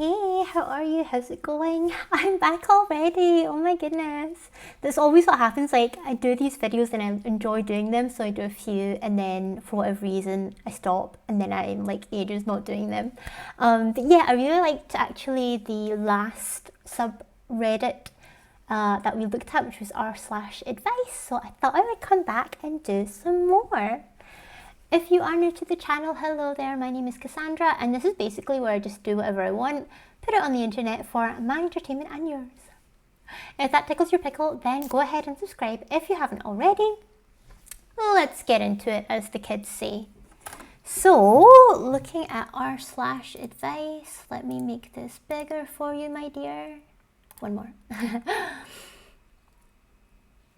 Hey, how are you? How's it going? I'm back already. Oh my goodness. That's always what happens. Like, I do these videos and I enjoy doing them, so I do a few, and then for whatever reason, I stop, and then I'm like ages not doing them. But yeah, I really liked actually the last subreddit that we looked at, which was r/advice. So I thought I would come back and do some more. If you are new to the channel, hello there, my name is Cassandra, and this is basically where I just do whatever I want, put it on the internet for my entertainment and yours. If that tickles your pickle, then go ahead and subscribe if you haven't already. Let's get into it, as the kids say. So, looking at r/advice, let me make this bigger for you, my dear. One more.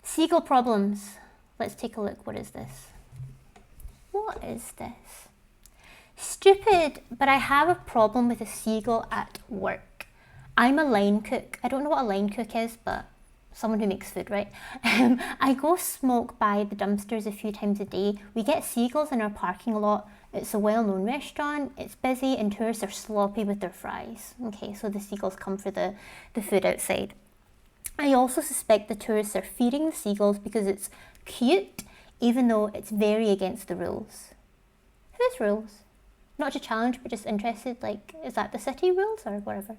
Seagull problems. Let's take a look. What is this? What is this? Stupid, but I have a problem with a seagull at work. I'm a line cook. I don't know what a line cook is, but someone who makes food, right? I go smoke by the dumpsters a few times a day. We get seagulls in our parking lot. It's a well-known restaurant. It's busy and tourists are sloppy with their fries. Okay, so the seagulls come for the food outside. I also suspect the tourists are feeding the seagulls because it's cute, even though it's very against the rules. Whose rules? Not to challenge, but just interested, like, is that the city rules or whatever?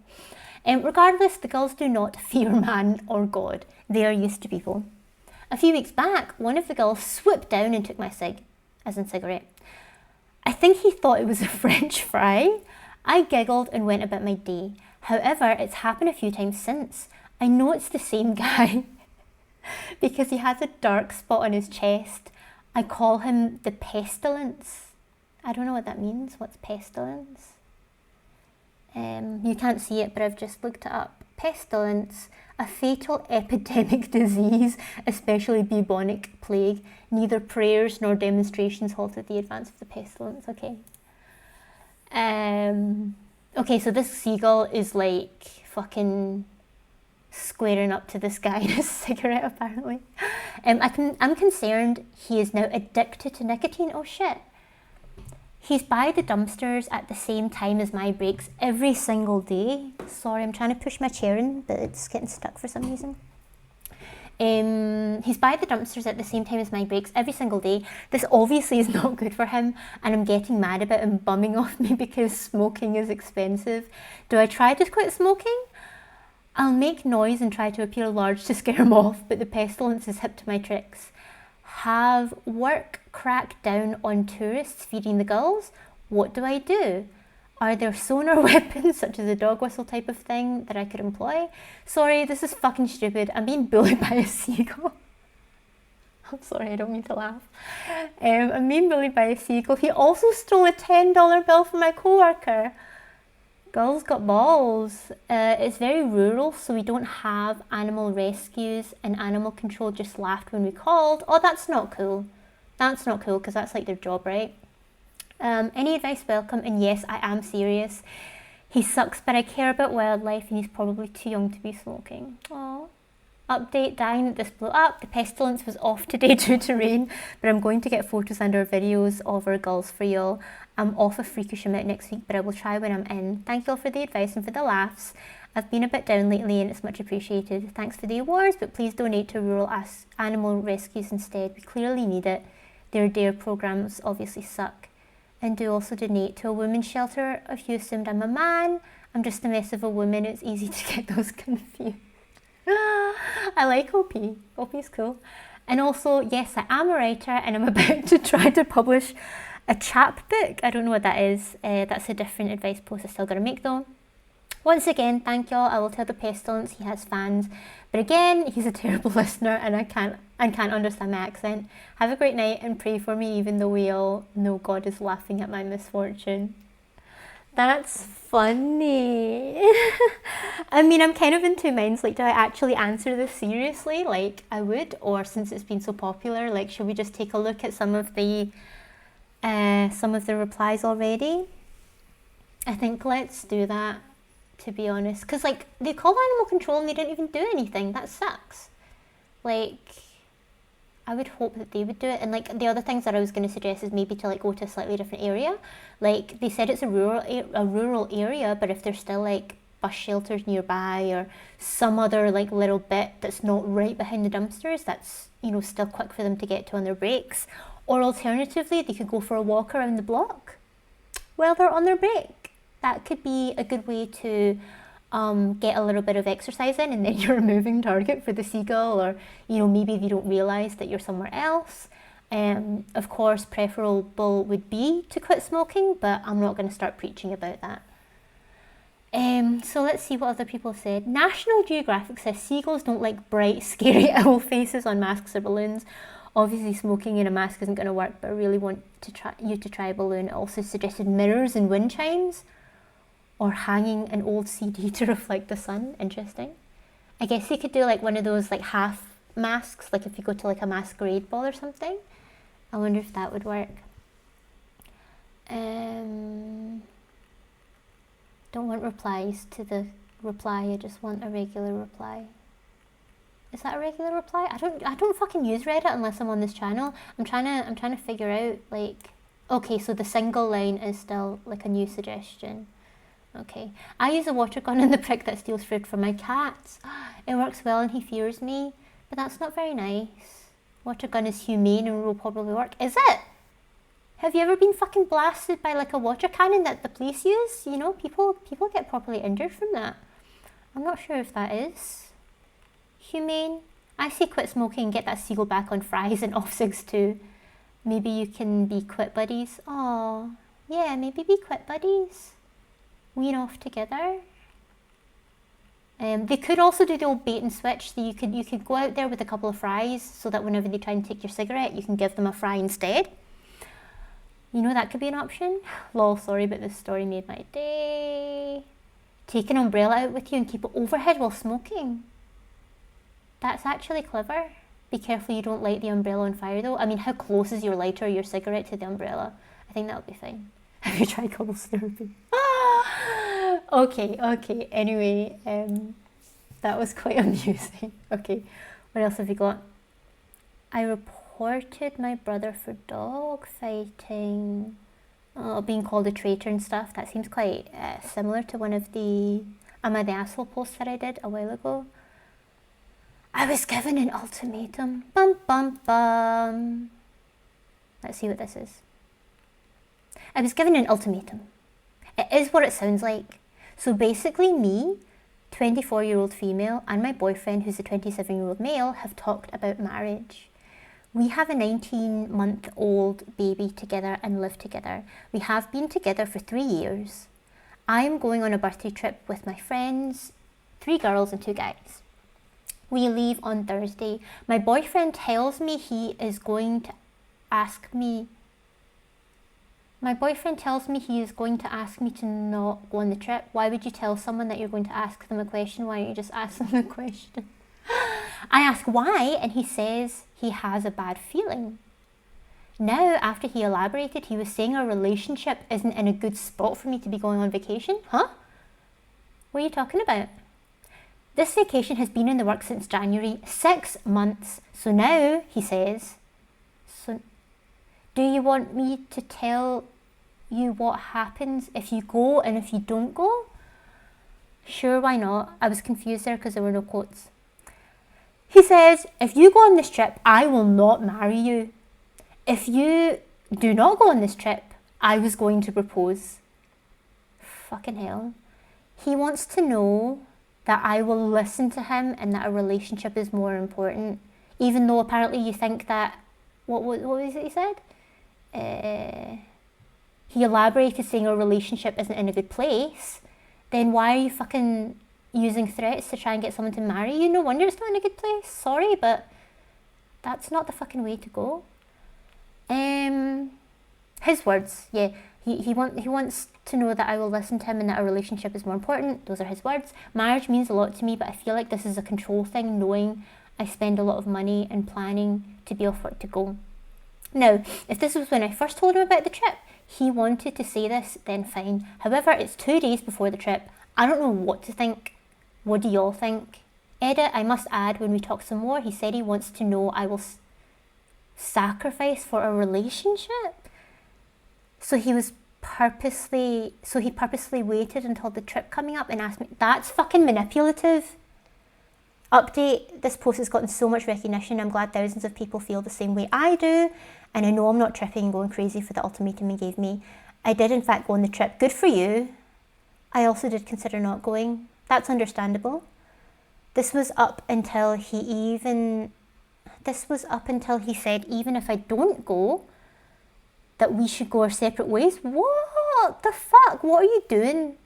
Regardless, the gulls do not fear man or God. They are used to people. A few weeks back, one of the gulls swooped down and took my cig, as in cigarette. I think he thought it was a French fry. I giggled and went about my day. However, it's happened a few times since. I know it's the same guy because he has a dark spot on his chest. I call him the pestilence. I don't know what that means. What's pestilence? You can't see it, but I've just looked it up. Pestilence, a fatal epidemic disease, especially bubonic plague. Neither prayers nor demonstrations halted the advance of the pestilence. Okay. Okay, so this seagull is like fucking squaring up to this guy in a cigarette, apparently. I'm concerned he is now addicted to nicotine. Oh shit. He's by the dumpsters at the same time as my breaks every single day. Sorry, I'm trying to push my chair in, but it's getting stuck for some reason. He's by the dumpsters at the same time as my breaks every single day. This obviously is not good for him, and I'm getting mad about him bumming off me because smoking is expensive. Do I try to quit smoking? I'll make noise and try to appear large to scare him off, but the pestilence is hip to my tricks. Have work crack down on tourists feeding the gulls? What do I do? Are there sonar weapons, such as a dog whistle type of thing, that I could employ? Sorry, this is fucking stupid. I'm being bullied by a seagull. I'm sorry, I don't mean to laugh. I'm being bullied by a seagull. He also stole a $10 bill from my co-worker. Gulls got balls. It's very rural, so we don't have animal rescues, and animal control just laughed when we called. Oh, that's not cool. That's not cool, because that's like their job, right? Any advice welcome, and yes, I am serious. He sucks, but I care about wildlife, and he's probably too young to be smoking. Aww. Update, dying that this blew up. The pestilence was off today due to rain, but I'm going to get photos and our videos of our gulls for y'all. I'm off of Fukushima next week, but I will try when I'm in. Thank you all for the advice and for the laughs. I've been a bit down lately and it's much appreciated. Thanks for the awards, but please donate to rural animal rescues instead. We clearly need it. Their DARE programs obviously suck. And do also donate to a women's shelter if you assumed I'm a man. I'm just a mess of a woman. It's easy to get those confused. I like OP. OP's cool. And also, yes, I am a writer and I'm about to try to publish a chapbook. I don't know what that is. That's a different advice post I still gotta make though. Once again, thank y'all. I will tell the pestilence he has fans. But again, he's a terrible listener and I can't understand my accent. Have a great night and pray for me, even though we all know God is laughing at my misfortune. That's funny. I mean, I'm kind of in two minds. Like, do I actually answer this seriously? Like, I would. Or since it's been so popular, like, should we just take a look at some of the replies already? I think let's do that, to be honest. Because, like, they called animal control and they didn't even do anything. That sucks. Like, I would hope that they would do it. And like the other things that I was going to suggest is maybe to like go to a slightly different area. Like they said it's a rural area, but if there's still like bus shelters nearby or some other like little bit that's not right behind the dumpsters, that's, you know, still quick for them to get to on their breaks. Or alternatively, they could go for a walk around the block while they're on their break. That could be a good way to get a little bit of exercise in, and then you're a moving target for the seagull, or, you know, maybe they don't realise that you're somewhere else. Of course, preferable would be to quit smoking, but I'm not going to start preaching about that. So let's see what other people have said. National Geographic says seagulls don't like bright, scary owl faces on masks or balloons. Obviously, smoking in a mask isn't going to work, but I really want you to try a balloon. It also suggested mirrors and wind chimes, or hanging an old CD to reflect the sun. Interesting. I guess you could do like one of those like half masks, like if you go to like a masquerade ball or something. I wonder if that would work. Don't want replies to the reply, I just want a regular reply. Is that a regular reply? I don't fucking use Reddit unless I'm on this channel. I'm trying to figure out like, okay, so the single line is still like a new suggestion. Okay. I use a water gun in the prick that steals food from my cats. It works well and he fears me, but that's not very nice. Water gun is humane and will probably work. Is it? Have you ever been fucking blasted by like a water cannon that the police use? You know, people get properly injured from that. I'm not sure if that is humane. I say quit smoking and get that seagull back on fries and off cigs too. Maybe you can be quit buddies. Oh, yeah, maybe be quit buddies. Wean off together. They could also do the old bait and switch. So you could go out there with a couple of fries so that whenever they try and take your cigarette, you can give them a fry instead. You know, that could be an option. Lol, sorry, but this story made my day. Take an umbrella out with you and keep it overhead while smoking. That's actually clever. Be careful you don't light the umbrella on fire though. I mean, how close is your lighter or your cigarette to the umbrella? I think that'll be fine. Have you tried couples therapy? Okay. Anyway, that was quite amusing. Okay, what else have we got? I reported my brother for dog fighting. Oh, being called a traitor and stuff. That seems quite similar to one of the Am I the Asshole posts that I did a while ago. I was given an ultimatum. Bum bum bum. Let's see what this is. I was given an ultimatum. It is what it sounds like. So basically me, 24-year-old female, and my boyfriend, who's a 27-year-old male, have talked about marriage. We have a 19-month-old baby together and live together. We have been together for 3 years. I am going on a birthday trip with my friends, 3 girls and 2 guys. We leave on Thursday. My boyfriend tells me he is going to ask me to not go on the trip. Why would you tell someone that you're going to ask them a question? Why don't you just ask them a question? I ask why, and he says he has a bad feeling. Now, after he elaborated, he was saying our relationship isn't in a good spot for me to be going on vacation. Huh? What are you talking about? This vacation has been in the works since January, 6 months. So now, he says, do you want me to tell you what happens if you go and if you don't go? Sure, why not? I was confused there because there were no quotes. He says, if you go on this trip, I will not marry you. If you do not go on this trip, I was going to propose. Fucking hell. He wants to know that I will listen to him and that a relationship is more important. Even though apparently you think that, what was it he said? He elaborated saying our relationship isn't in a good place. Then why are you fucking using threats to try and get someone to marry you? No wonder it's not in a good place. Sorry, but that's not the fucking way to go. His words, yeah. He wants to know that I will listen to him and that a relationship is more important. Those are his words. Marriage means a lot to me, but I feel like this is a control thing, knowing I spend a lot of money and planning to be off work to go. Now, if this was when I first told him about the trip, he wanted to say this, then fine. However, it's 2 days before the trip. I don't know what to think. What do y'all think? Edit, I must add, when we talk some more, he said he wants to know I will... sacrifice for a relationship. So he purposely waited until the trip coming up and asked me. That's fucking manipulative. Update, this post has gotten so much recognition. I'm glad thousands of people feel the same way I do. And I know I'm not tripping and going crazy for the ultimatum he gave me. I did in fact go on the trip. Good for you. I also did consider not going. That's understandable. This was up until he said, even if I don't go, that we should go our separate ways. What the fuck? What are you doing?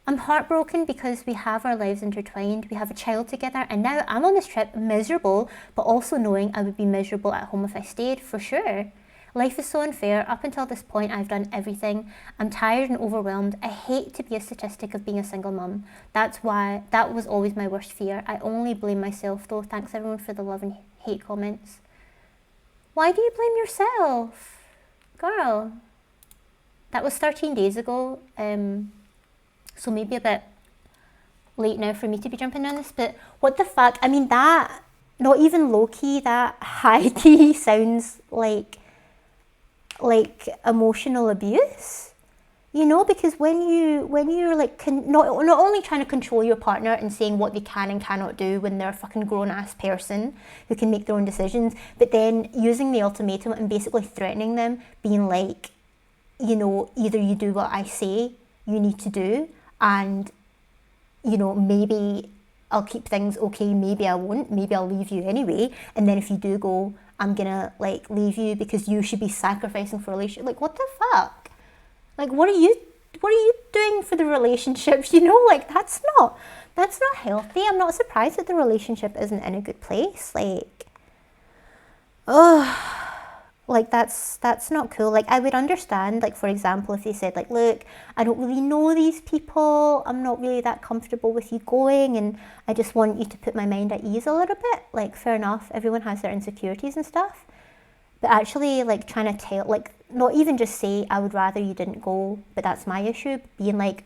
I'm heartbroken because we have our lives intertwined. We have a child together, and now I'm on this trip miserable, but also knowing I would be miserable at home if I stayed, for sure. Life is so unfair. Up until this point, I've done everything. I'm tired and overwhelmed. I hate to be a statistic of being a single mum. That was always my worst fear. I only blame myself though. Thanks everyone for the love and hate comments. Why do you blame yourself? Girl. That was 13 days ago. So maybe a bit late now for me to be jumping on this, but what the fuck? I mean, that, not even low-key, that high-key sounds like emotional abuse, you know, because when you're like not only trying to control your partner and saying what they can and cannot do when they're a fucking grown-ass person who can make their own decisions, but then using the ultimatum and basically threatening them, being like, you know, either you do what I say you need to do, and, you know, maybe I'll keep things okay, maybe I won't, maybe I'll leave you anyway, and then if you do go, I'm gonna like leave you because you should be sacrificing for a relationship. Like, what the fuck? Like, what are you doing for the relationship? You know, like, that's not healthy. I'm not surprised that the relationship isn't in a good place. Like, like that's not cool. Like, I would understand, like, for example, if they said like, look, I don't really know these people, I'm not really that comfortable with you going, and I just want you to put my mind at ease a little bit. Like, fair enough, everyone has their insecurities and stuff, but actually like trying to tell, like, not even just say I would rather you didn't go, but that's my issue, being like,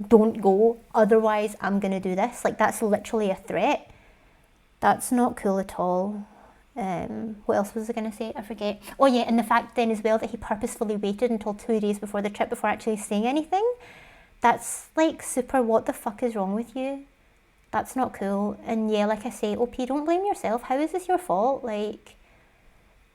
don't go, otherwise I'm gonna do this. Like, that's literally a threat. That's not cool at all. What else was I going to say? I forget. Oh yeah, and the fact then as well that he purposefully waited until 2 days before the trip before actually saying anything. That's like super, what the fuck is wrong with you? That's not cool. And yeah, like I say, OP, don't blame yourself. How is this your fault? Like,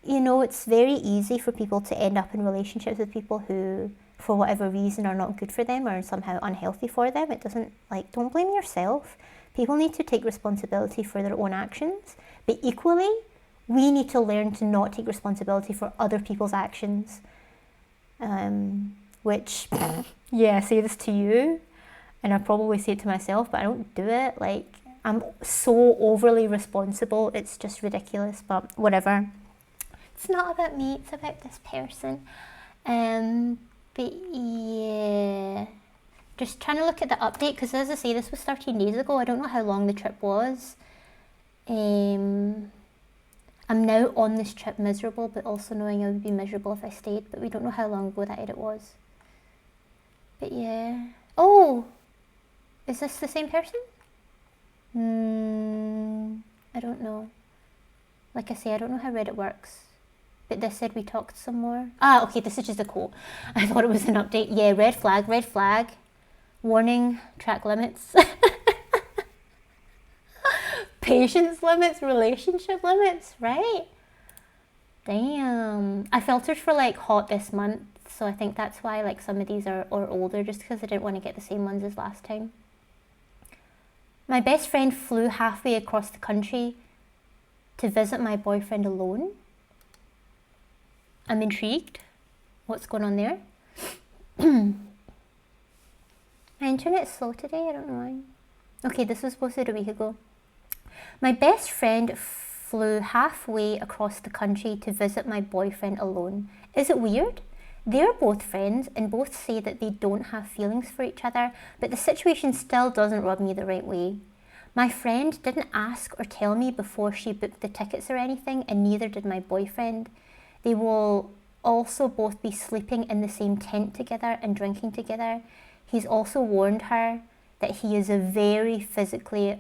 you know, it's very easy for people to end up in relationships with people who, for whatever reason, are not good for them or somehow unhealthy for them. It doesn't, like, don't blame yourself. People need to take responsibility for their own actions, but equally, we need to learn to not take responsibility for other people's actions. Which, yeah, I say this to you, and I probably say it to myself, but I don't do it. Like, I'm so overly responsible, it's just ridiculous, but whatever. It's not about me, it's about this person. But yeah, just trying to look at the update, because as I say, this was 13 days ago. I don't know how long the trip was. I'm now on this trip miserable, but also knowing I would be miserable if I stayed, but we don't know how long ago that edit was. But yeah. Oh! Is this the same person? I don't know. Like I say, I don't know how Reddit works. But this said we talked some more. Ah, okay, this is just a quote. I thought it was an update. Yeah, red flag. Warning, track limits. Patience limits, relationship limits, right? Damn. I filtered for like hot this month, so I think that's why like some of these are older, just because I didn't want to get the same ones as last time. My best friend flew halfway across the country to visit my boyfriend alone. I'm intrigued. What's going on there? My internet's slow today, I don't know why. Okay, this was posted a week ago. My best friend flew halfway across the country to visit my boyfriend alone. Is it weird? They're both friends and both say that they don't have feelings for each other, but the situation still doesn't rub me the right way. My friend didn't ask or tell me before she booked the tickets or anything, and neither did my boyfriend. They will also both be sleeping in the same tent together and drinking together. He's also warned her that he is a very physically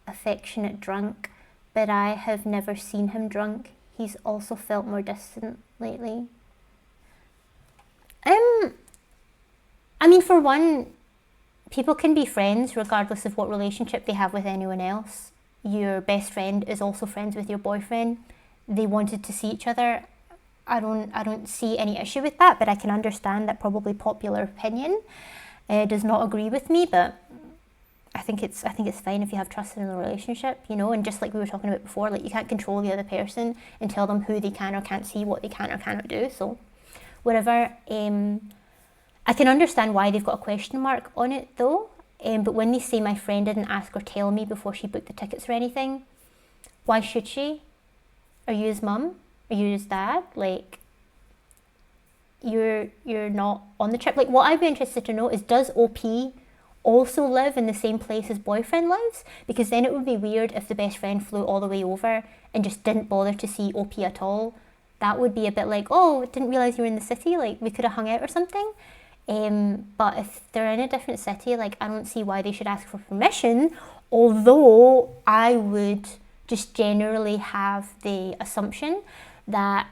affectionate drunk, but I have never seen him drunk. He's also felt more distant lately. I mean, for one, people can be friends regardless of what relationship they have with anyone else. Your best friend is also friends with your boyfriend. They wanted to see each other. I don't see any issue with that, but I can understand that probably popular opinion does not agree with me, but I think it's fine if you have trust in the relationship, you know, and just like we were talking about before, like you can't control the other person and tell them who they can or can't see, what they can or cannot do. So whatever. I can understand why they've got a question mark on it though. But when they say my friend didn't ask or tell me before she booked the tickets or anything, why should she? Are you his mum? Are you his dad? Like, you're not on the trip. Like, what I'd be interested to know is, does OP also live in the same place his boyfriend lives? Because then it would be weird if the best friend flew all the way over and just didn't bother to see OP at all. That would be a bit like, oh, didn't realise you were in the city, like we could have hung out or something. But if they're in a different city, like I don't see why they should ask for permission, although I would just generally have the assumption that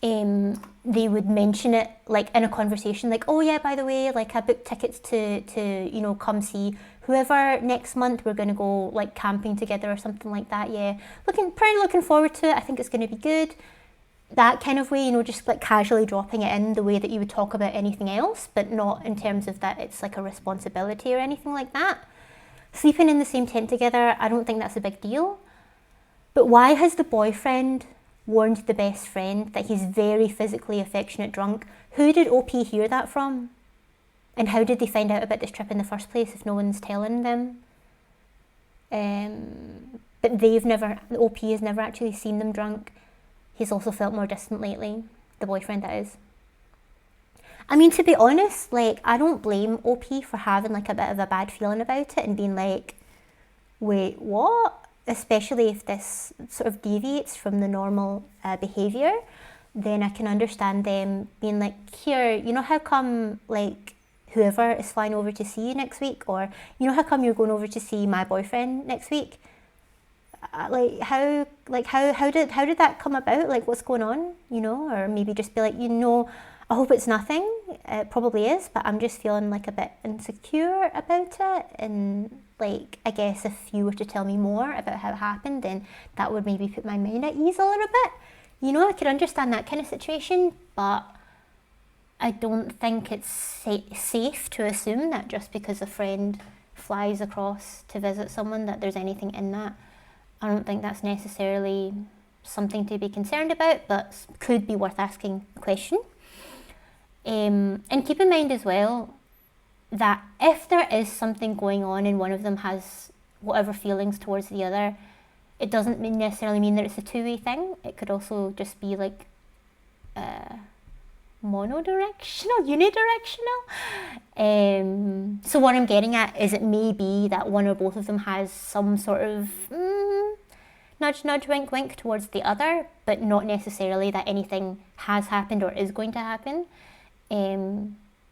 they would mention it like in a conversation, like, oh yeah, by the way, like I booked tickets to you know, come see whoever next month, we're gonna go like camping together or something like that. Yeah, pretty looking forward to it. I think it's gonna be good. That kind of way, you know, just like casually dropping it in the way that you would talk about anything else, but not in terms of that it's like a responsibility or anything like that. Sleeping in the same tent together, I don't think that's a big deal. But why has the boyfriend warned the best friend that he's very physically affectionate drunk? Who did OP hear that from? And how did they find out about this trip in the first place if no one's telling them? But OP has never actually seen them drunk. He's also felt more distant lately, the boyfriend that is. I mean, to be honest, like, I don't blame OP for having like a bit of a bad feeling about it and being like, wait, what? Especially if this sort of deviates from the normal behaviour, then I can understand them being like, here, you know how come like whoever is flying over to see you next week, or you know how come you're going over to see my boyfriend next week? How did that come about? Like, what's going on? You know, or maybe just be like, you know, I hope it's nothing. It probably is, but I'm just feeling like a bit insecure about it. And like, I guess if you were to tell me more about how it happened, then that would maybe put my mind at ease a little bit. You know, I could understand that kind of situation, but I don't think it's safe to assume that just because a friend flies across to visit someone that there's anything in that. I don't think that's necessarily something to be concerned about, but could be worth asking a question. And keep in mind as well that if there is something going on and one of them has whatever feelings towards the other, it doesn't necessarily mean that it's a two-way thing. It could also just be like unidirectional. So what I'm getting at is it may be that one or both of them has some sort of nudge, nudge, wink, wink towards the other, but not necessarily that anything has happened or is going to happen.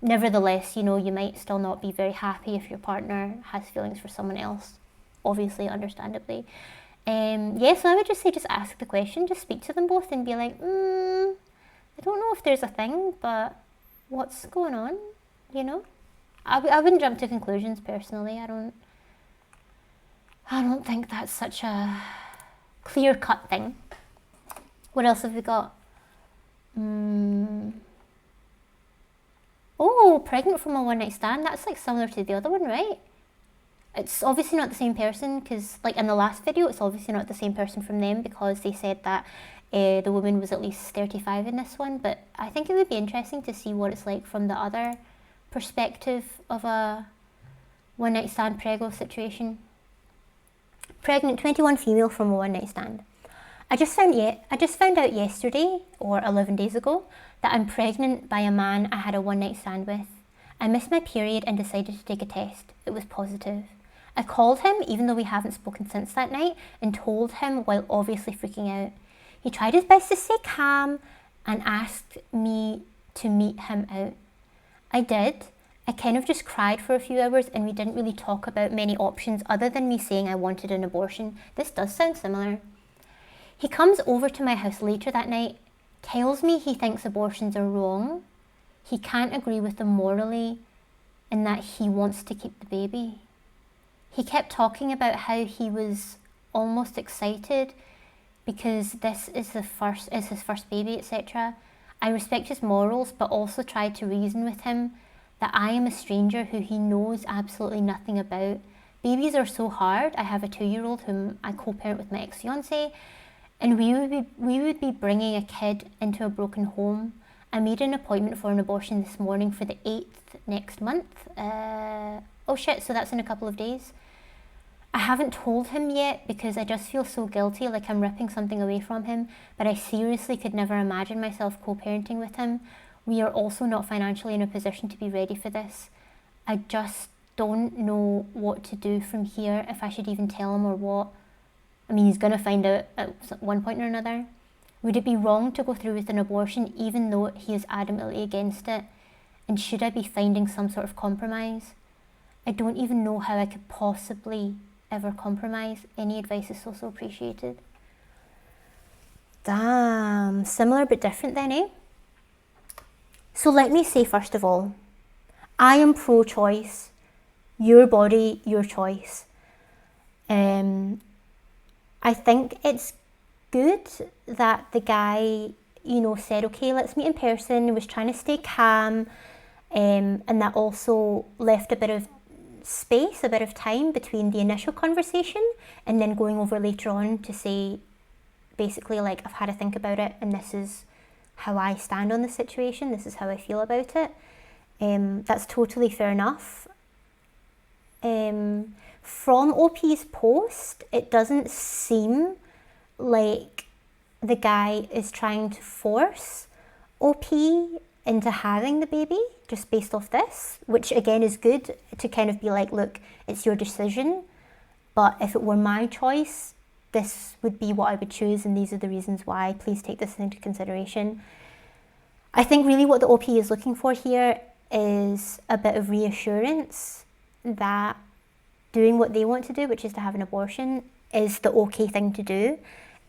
Nevertheless, you know, you might still not be very happy if your partner has feelings for someone else, obviously, understandably. So I would just say, just ask the question, just speak to them both and be like, I don't know if there's a thing, but what's going on, you know? I wouldn't jump to conclusions personally. I don't think that's such a clear-cut thing. What else have we got? Oh, pregnant from a one-night stand. That's like similar to the other one, right? It's obviously not the same person because, like in the last video, it's obviously not the same person from them because they said that the woman was at least 35 in this one. But I think it would be interesting to see what it's like from the other perspective of a one-night stand preggo situation. Pregnant 21 female from a one-night stand. I just found out yesterday or 11 days ago that I'm pregnant by a man I had a one-night stand with. I missed my period and decided to take a test. It was positive. I called him even though we haven't spoken since that night and told him while obviously freaking out. He tried his best to stay calm and asked me to meet him out. I did. I kind of just cried for a few hours and we didn't really talk about many options other than me saying I wanted an abortion. This does sound similar. He comes over to my house later that night, tells me he thinks abortions are wrong, he can't agree with them morally, and that he wants to keep the baby. He kept talking about how he was almost excited because this is his first baby, etc. I respect his morals, but also tried to reason with him that I am a stranger who he knows absolutely nothing about. Babies are so hard. I have a 2-year-old whom I co-parent with my ex-fiance, and we would be bringing a kid into a broken home. I made an appointment for an abortion this morning for the 8th next month. Oh shit, so that's in a couple of days. I haven't told him yet because I just feel so guilty, like I'm ripping something away from him, but I seriously could never imagine myself co-parenting with him. We are also not financially in a position to be ready for this. I just don't know what to do from here, if I should even tell him or what. I mean, he's going to find out at one point or another. Would it be wrong to go through with an abortion even though he is adamantly against it? And should I be finding some sort of compromise? I don't even know how I could possibly ever compromise. Any advice is so appreciated. Damn, similar but different then, eh? So let me say first of all, I am pro-choice. Your body, your choice. I think it's good that the guy, said, okay, let's meet in person, was trying to stay calm, and that also left a bit of space, a bit of time between the initial conversation and then going over later on to say, basically, like, I've had to think about it and this is how I stand on the situation, this is how I feel about it. That's totally fair enough. From OP's post, it doesn't seem like the guy is trying to force OP into having the baby just based off this, which again is good to kind of be like, look, it's your decision, but if it were my choice, this would be what I would choose and these are the reasons why. Please take this into consideration. I think really what the OP is looking for here is a bit of reassurance that doing what they want to do, which is to have an abortion, is the okay thing to do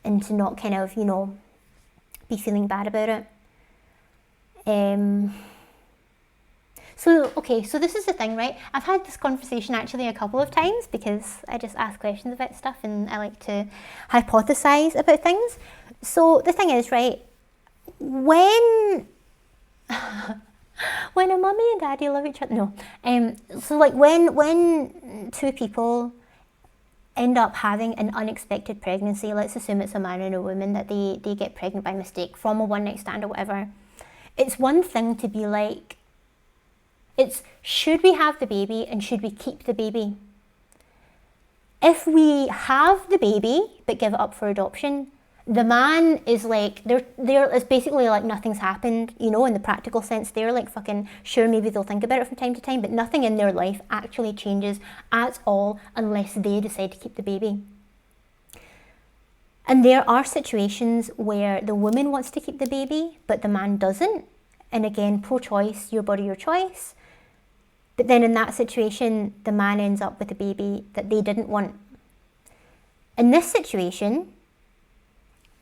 and to not kind of, be feeling bad about it. So this is the thing, right? I've had this conversation actually a couple of times because I just ask questions about stuff and I like to hypothesize about things. So the thing is, right, when a mummy and daddy love each other, so like when two people end up having an unexpected pregnancy, let's assume it's a man and a woman, that they get pregnant by mistake from a one night stand or whatever, it's one thing to be like, it's should we have the baby and should we keep the baby? If we have the baby but give it up for adoption, the man is like, it's basically like nothing's happened, in the practical sense. They're like fucking, sure, maybe they'll think about it from time to time, but nothing in their life actually changes at all unless they decide to keep the baby. And there are situations where the woman wants to keep the baby, but the man doesn't. And again, pro-choice, your body, your choice. But then in that situation, the man ends up with a baby that they didn't want. In this situation,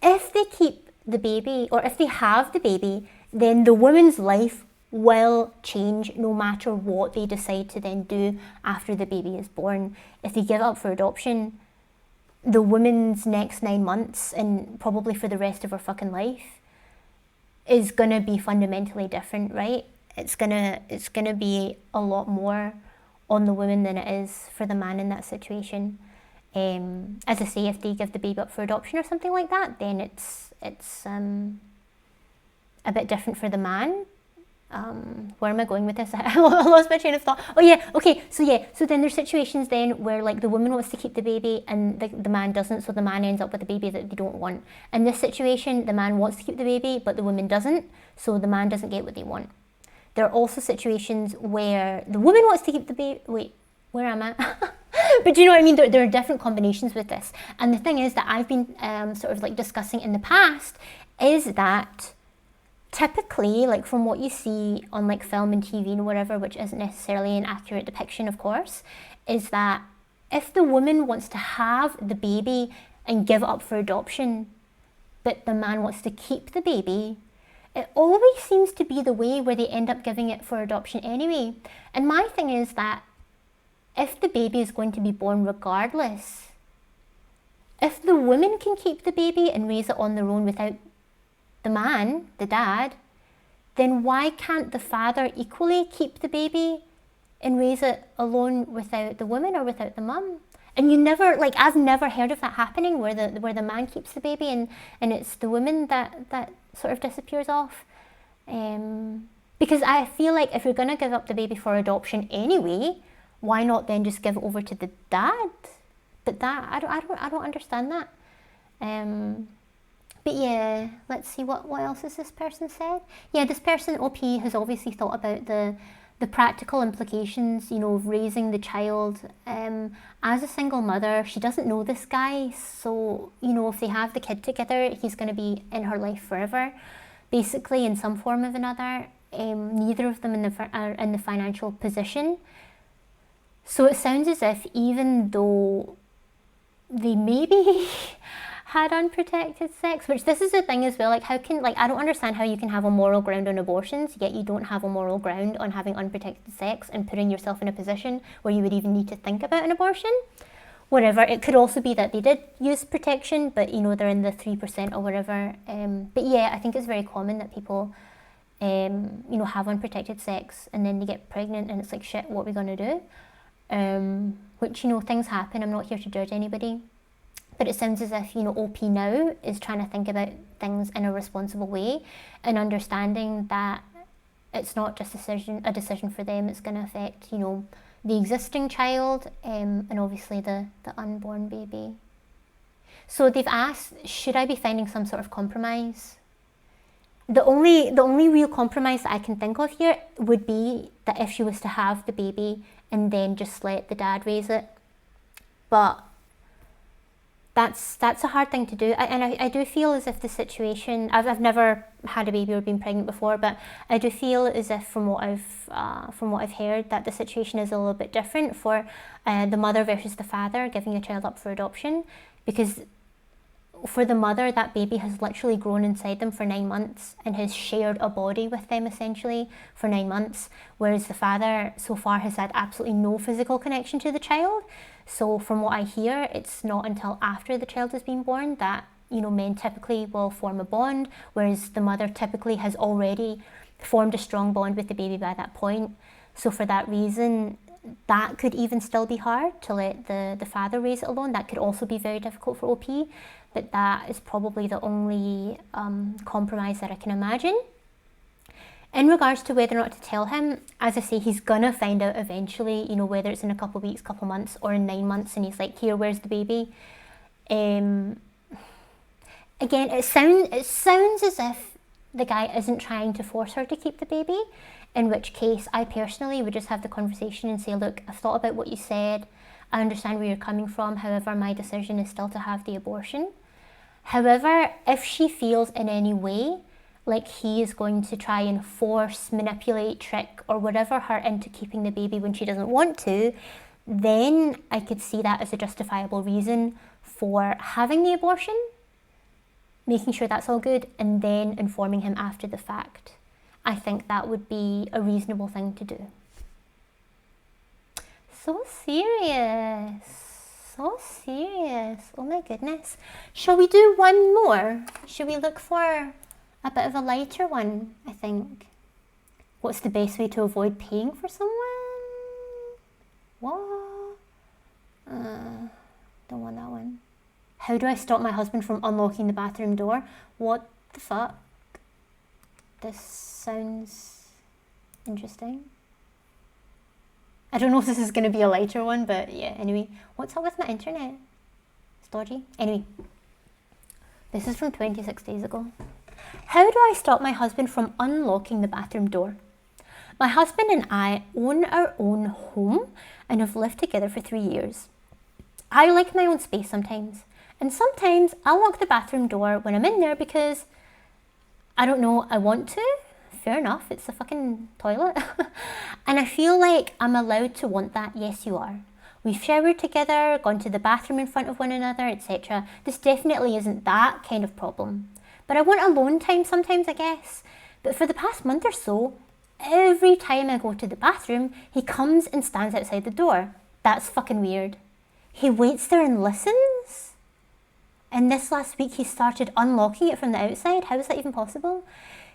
if they keep the baby, or if they have the baby, then the woman's life will change no matter what they decide to then do after the baby is born. If they give up for adoption, the woman's next 9 months, and probably for the rest of her fucking life, is gonna be fundamentally different, right? It's gonna be a lot more on the woman than it is for the man in that situation. As I say, if they give the baby up for adoption or something like that, then it's a bit different for the man. Where am I going with this? I lost my train of thought. Oh yeah, okay, so then there's situations then where like the woman wants to keep the baby and the man doesn't, so the man ends up with a baby that they don't want. In this situation, the man wants to keep the baby, but the woman doesn't, so the man doesn't get what they want. There are also situations where the woman wants to keep the baby, wait, where am I? But do you know what I mean? There are different combinations with this. And the thing is that I've been sort of like discussing in the past is that typically, like from what you see on like film and TV and whatever, which isn't necessarily an accurate depiction, of course, is that if the woman wants to have the baby and give it up for adoption, but the man wants to keep the baby, it always seems to be the way where they end up giving it for adoption anyway. And my thing is that if the baby is going to be born regardless, if the woman can keep the baby and raise it on their own without the man, the dad, then why can't the father equally keep the baby and raise it alone without the woman or without the mum? And you never, like, I've never heard of that happening where the man keeps the baby and it's the woman that sort of disappears off. Because I feel like if you're going to give up the baby for adoption anyway, why not then just give it over to the dad? But that, I don't understand that. But yeah, let's see what else has this person said. Yeah, this person, OP, has obviously thought about the practical implications, you know, of raising the child as a single mother. She doesn't know this guy, so, you know, if they have the kid together, he's going to be in her life forever, basically, in some form or another. Neither of them are in the financial position. So it sounds as if even though they maybe had unprotected sex, which this is the thing as well, like how can, like I don't understand how you can have a moral ground on abortions, yet you don't have a moral ground on having unprotected sex and putting yourself in a position where you would even need to think about an abortion. Whatever, it could also be that they did use protection, but you know, they're in the 3% or whatever. But yeah, I think it's very common that people you know, have unprotected sex and then they get pregnant and it's like, shit, what are we gonna do? Which, you know, things happen. I'm not here to judge anybody, but it sounds as if, you know, OP now is trying to think about things in a responsible way and understanding that it's not just a decision for them. It's going to affect, you know, the existing child and obviously the unborn baby. So they've asked, should I be finding some sort of compromise? The only real compromise that I can think of here would be that if she was to have the baby and then just let the dad raise it. But that's a hard thing to do. I do feel as if the situation, I've never had a baby or been pregnant before, but I do feel as if from what I've heard that the situation is a little bit different for the mother versus the father giving a child up for adoption, because for the mother, that baby has literally grown inside them for 9 months and has shared a body with them essentially for 9 months, whereas the father so far has had absolutely no physical connection to the child. So from what I hear, it's not until after the child has been born that, you know, men typically will form a bond, whereas the mother typically has already formed a strong bond with the baby by that point. So for that reason, that could even still be hard to let the father raise it alone. That could also be very difficult for OP, but that is probably the only compromise that I can imagine. In regards to whether or not to tell him, as I say, he's gonna find out eventually, you know, whether it's in a couple of weeks, couple months, or in 9 months, and he's like, here, where's the baby? Again, it sounds as if the guy isn't trying to force her to keep the baby, in which case I personally would just have the conversation and say, look, I've thought about what you said, I understand where you're coming from, however, my decision is still to have the abortion. However, if she feels in any way like he is going to try and force, manipulate, trick, or whatever her into keeping the baby when she doesn't want to, then I could see that as a justifiable reason for having the abortion, making sure that's all good, and then informing him after the fact. I think that would be a reasonable thing to do. So serious. So serious. Oh my goodness. Shall we do one more? Should we look for a bit of a lighter one, I think? What's the best way to avoid paying for someone? What? Don't want that one. How do I stop my husband from unlocking the bathroom door? What the fuck? This sounds interesting. I don't know if this is going to be a lighter one, but yeah, anyway. What's up with my internet? It's dodgy. Anyway. This is from 26 days ago. How do I stop my husband from unlocking the bathroom door? My husband and I own our own home and have lived together for 3 years. I like my own space sometimes, and sometimes I'll lock the bathroom door when I'm in there because, I don't know, I want to. Fair enough, it's a fucking toilet. And I feel like I'm allowed to want that. Yes, you are. We've showered together, gone to the bathroom in front of one another, etc. This definitely isn't that kind of problem. But I want alone time sometimes, I guess. But for the past month or so, every time I go to the bathroom, he comes and stands outside the door. That's fucking weird. He waits there and listens. And this last week he started unlocking it from the outside. How is that even possible?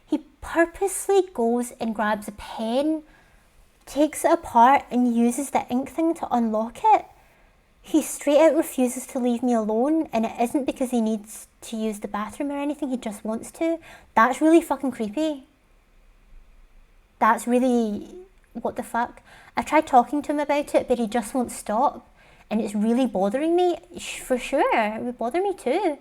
He purposely goes and grabs a pen, takes it apart and uses the ink thing to unlock it. He straight out refuses to leave me alone, and it isn't because he needs to use the bathroom or anything, he just wants to. That's really fucking creepy. That's really, what the fuck? I tried talking to him about it, but he just won't stop. And it's really bothering me. For sure, it would bother me too.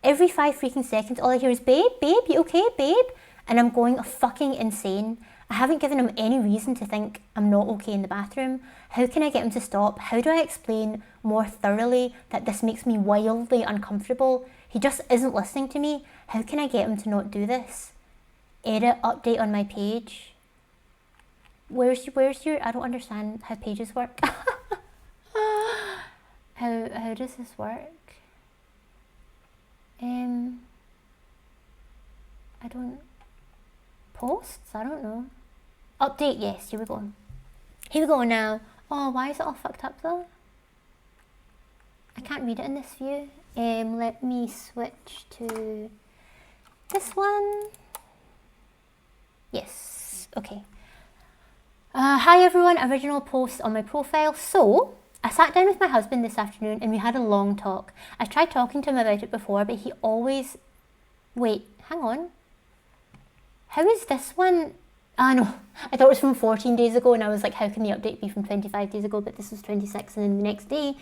Every 5 freaking seconds, all I hear is, babe, you okay, babe? And I'm going fucking insane. I haven't given him any reason to think I'm not okay in the bathroom. How can I get him to stop? How do I explain more thoroughly that this makes me wildly uncomfortable? He just isn't listening to me. How can I get him to not do this? Edit update on my page. Where's your, I don't understand how pages work. How does this work? I don't, posts? I don't know. Update, yes, here we go. Here we go now. Oh, why is it all fucked up though? I can't read it in this view. Let me switch to this one. Yes, okay. Hi everyone, original post on my profile. So, I sat down with my husband this afternoon and we had a long talk. I tried talking to him about it before, but he always... Wait, hang on. How is this one? No, I thought it was from 14 days ago and I was like, how can the update be from 25 days ago? But this was 26 and then the next day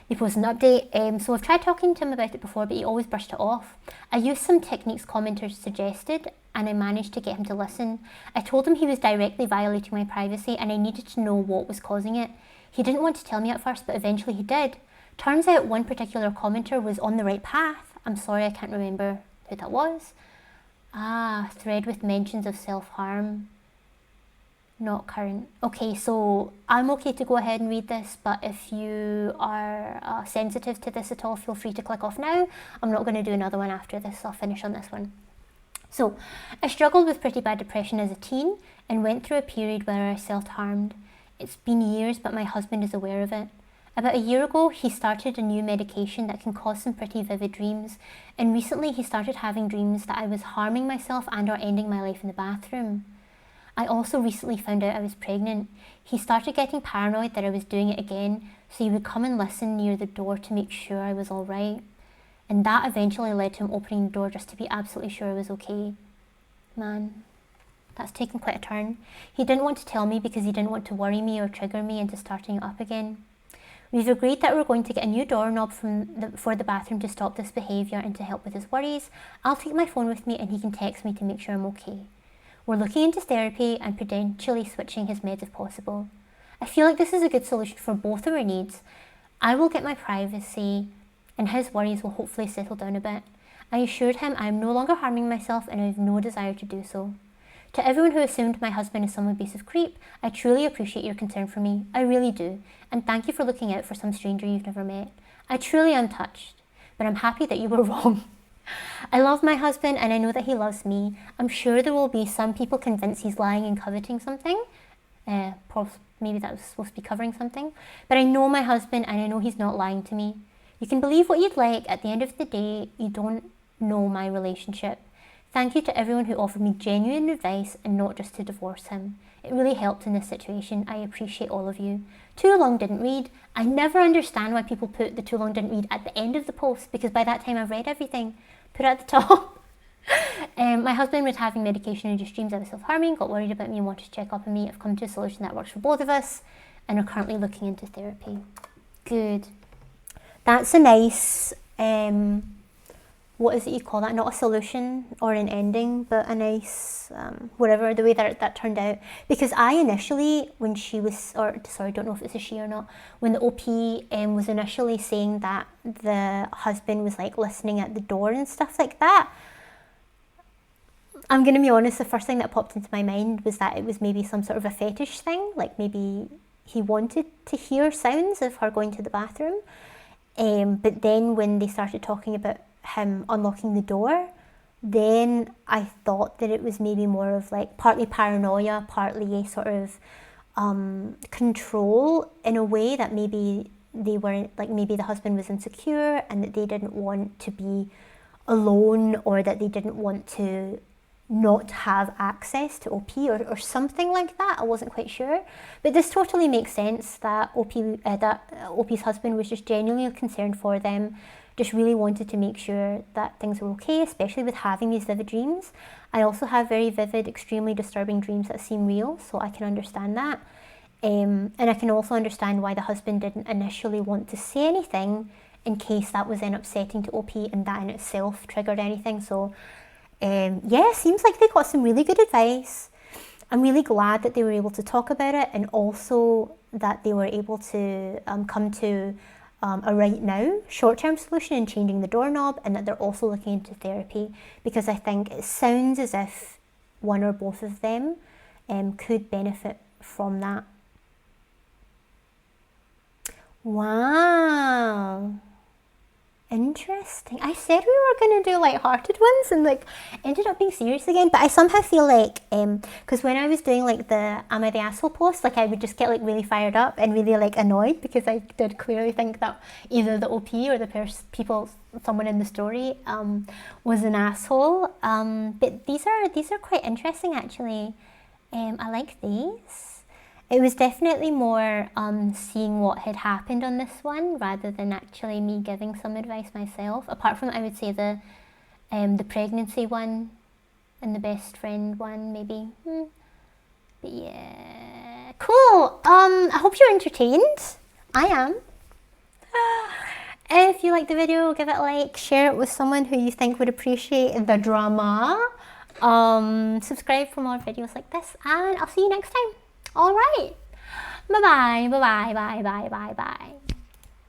they posted an update. So I've tried talking to him about it before, but he always brushed it off. I used some techniques commenters suggested and I managed to get him to listen. I told him he was directly violating my privacy and I needed to know what was causing it. He didn't want to tell me at first, but eventually he did. Turns out one particular commenter was on the right path. I'm sorry, I can't remember who that was. Thread with mentions of self-harm. Not current. Okay, so I'm okay to go ahead and read this, but if you are sensitive to this at all, feel free to click off now. I'm not going to do another one after this. I'll finish on this one. So, I struggled with pretty bad depression as a teen and went through a period where I self-harmed. It's been years, but my husband is aware of it. About a year ago, he started a new medication that can cause some pretty vivid dreams, and recently he started having dreams that I was harming myself and or ending my life in the bathroom. I also recently found out I was pregnant. He started getting paranoid that I was doing it again, so he would come and listen near the door to make sure I was all right. And that eventually led to him opening the door just to be absolutely sure I was okay. Man, that's taken quite a turn. He didn't want to tell me because he didn't want to worry me or trigger me into starting it up again. We've agreed that we're going to get a new doorknob for the bathroom to stop this behaviour and to help with his worries. I'll take my phone with me and he can text me to make sure I'm okay. We're looking into therapy and potentially switching his meds if possible. I feel like this is a good solution for both of our needs. I will get my privacy and his worries will hopefully settle down a bit. I assured him I am no longer harming myself and I have no desire to do so. To everyone who assumed my husband is some abusive creep, I truly appreciate your concern for me. I really do. And thank you for looking out for some stranger you've never met. I truly am touched, but I'm happy that you were wrong. I love my husband and I know that he loves me. I'm sure there will be some people convinced he's lying and coveting something. Maybe that was supposed to be covering something. But I know my husband and I know he's not lying to me. You can believe what you'd like. At the end of the day, you don't know my relationship. Thank you to everyone who offered me genuine advice and not just to divorce him. It really helped in this situation. I appreciate all of you. Too long didn't read. I never understand why people put the too long didn't read at the end of the post because by that time I've read everything. Put it at the top. My husband was having medication-induced dreams. I was self-harming, got worried about me and wanted to check up on me. I've come to a solution that works for both of us and are currently looking into therapy. Good. That's a nice... what is it you call that? Not a solution or an ending, but a nice, whatever, the way that turned out. Because I initially, when she was, I don't know if it's a she or not, when the OP was initially saying that the husband was like listening at the door and stuff like that, I'm going to be honest, the first thing that popped into my mind was that it was maybe some sort of a fetish thing, like maybe he wanted to hear sounds of her going to the bathroom. But then when they started talking about him unlocking the door, then I thought that it was maybe more of like partly paranoia, partly a sort of control, in a way that maybe they weren't, like maybe the husband was insecure and that they didn't want to be alone, or that they didn't want to not have access to OP, or something like that. I wasn't quite sure, but this totally makes sense that OP's husband was just genuinely concerned for them, just really wanted to make sure that things were okay, especially with having these vivid dreams. I also have very vivid, extremely disturbing dreams that seem real, so I can understand that. And I can also understand why the husband didn't initially want to say anything, in case that was then upsetting to OP and that in itself triggered anything. So yeah, seems like they got some really good advice. I'm really glad that they were able to talk about it, and also that they were able to come to a right now short-term solution in changing the doorknob, and that they're also looking into therapy, because I think it sounds as if one or both of them could benefit from that. Wow. Interesting. I said we were going to do light-hearted ones and like ended up being serious again, but I somehow feel like because when I was doing like the am I the asshole post, like I would just get like really fired up and really like annoyed, because I did clearly think that either the OP or the someone in the story was an asshole. But these are quite interesting actually. I like these. It was definitely more seeing what had happened on this one, rather than actually me giving some advice myself. Apart from, I would say, the pregnancy one and the best friend one, maybe. But yeah, cool. I hope you're entertained. I am. If you liked the video, give it a like, share it with someone who you think would appreciate the drama. Subscribe for more videos like this, and I'll see you next time. All right. Bye-bye, bye-bye, bye-bye, bye-bye.